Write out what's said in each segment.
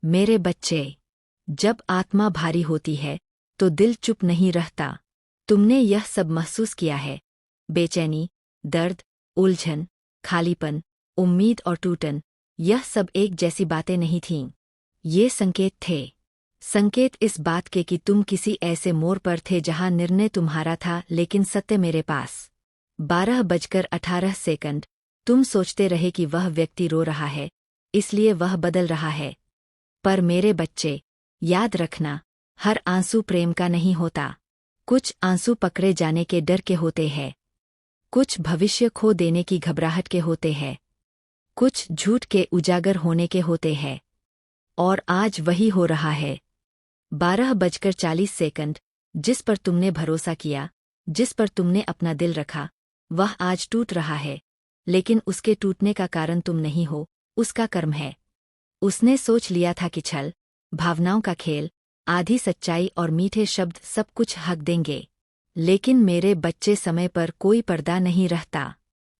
मेरे बच्चे, जब आत्मा भारी होती है तो दिल चुप नहीं रहता। तुमने यह सब महसूस किया है, बेचैनी, दर्द, उलझन, खालीपन, उम्मीद और टूटन। यह सब एक जैसी बातें नहीं थीं। ये संकेत थे। संकेत इस बात के कि तुम किसी ऐसे मोड़ पर थे जहां निर्णय तुम्हारा था लेकिन सत्य मेरे पास। 12:18। तुम सोचते रहे कि वह व्यक्ति रो रहा है, इसलिए वह बदल रहा है। पर मेरे बच्चे, याद रखना, हर आंसू प्रेम का नहीं होता। कुछ आंसू पकड़े जाने के डर के होते हैं। कुछ भविष्य खो देने की घबराहट के होते हैं। कुछ झूठ के उजागर होने के होते हैं। और आज वही हो रहा है। 12:40। जिस पर तुमने भरोसा किया, जिस पर तुमने अपना दिल रखा, वह आज टूट रहा है। लेकिन उसके टूटने का कारण तुम नहीं हो, उसका कर्म है। उसने सोच लिया था कि छल, भावनाओं का खेल, आधी सच्चाई और मीठे शब्द सब कुछ हक देंगे। लेकिन मेरे बच्चे, समय पर कोई पर्दा नहीं रहता।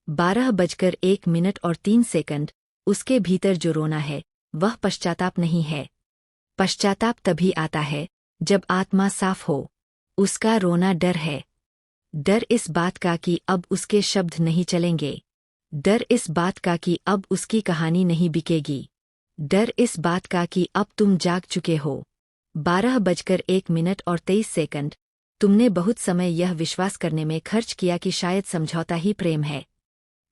12:01। उसके भीतर जो रोना है वह पश्चाताप नहीं है। पश्चाताप तभी आता है जब आत्मा साफ हो। उसका रोना डर है। डर इस बात का कि अब उसके शब्द नहीं चलेंगे। डर इस बात का कि अब उसकी कहानी नहीं बिकेगी। डर इस बात का कि अब तुम जाग चुके हो। 12:01। तुमने बहुत समय यह विश्वास करने में खर्च किया कि शायद समझौता ही प्रेम है।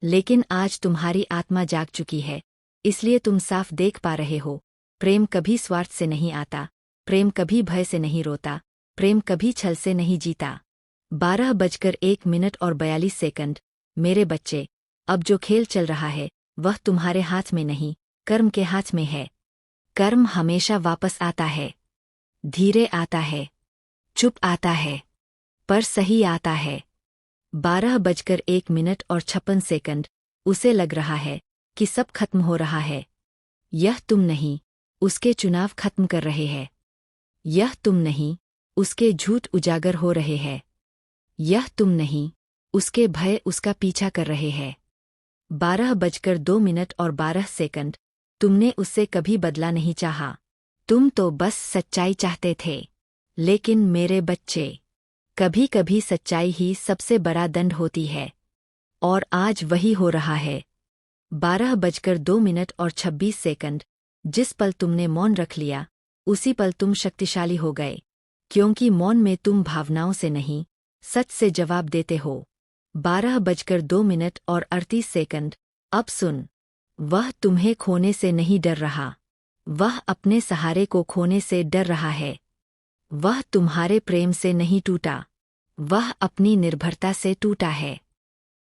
लेकिन आज तुम्हारी आत्मा जाग चुकी है, इसलिए तुम साफ देख पा रहे हो, प्रेम कभी स्वार्थ से नहीं आता, प्रेम कभी भय से नहीं रोता, प्रेम कभी छल से नहीं जीता। 12:01। मेरे बच्चे, अब जो खेल चल रहा है वह तुम्हारे हाथ में नहीं, कर्म के हाथ में है। कर्म हमेशा वापस आता है। धीरे आता है, चुप आता है, पर सही आता है। 12:01। उसे लग रहा है कि सब खत्म हो रहा है। यह तुम नहीं, उसके चुनाव खत्म कर रहे हैं। यह तुम नहीं, उसके झूठ उजागर हो रहे हैं। यह तुम नहीं, उसके भय उसका पीछा कर रहे हैं। 12:02। तुमने उससे कभी बदला नहीं चाहा। तुम तो बस सच्चाई चाहते थे। लेकिन मेरे बच्चे, कभी कभी सच्चाई ही सबसे बड़ा दंड होती है। और आज वही हो रहा है। 12:02। जिस पल तुमने मौन रख लिया, उसी पल तुम शक्तिशाली हो गए। क्योंकि मौन में तुम भावनाओं से नहीं, सच से जवाब देते हो। 12:02। अब सुन, वह तुम्हें खोने से नहीं डर रहा। वह अपने सहारे को खोने से डर रहा है। वह तुम्हारे प्रेम से नहीं टूटा, वह अपनी निर्भरता से टूटा है।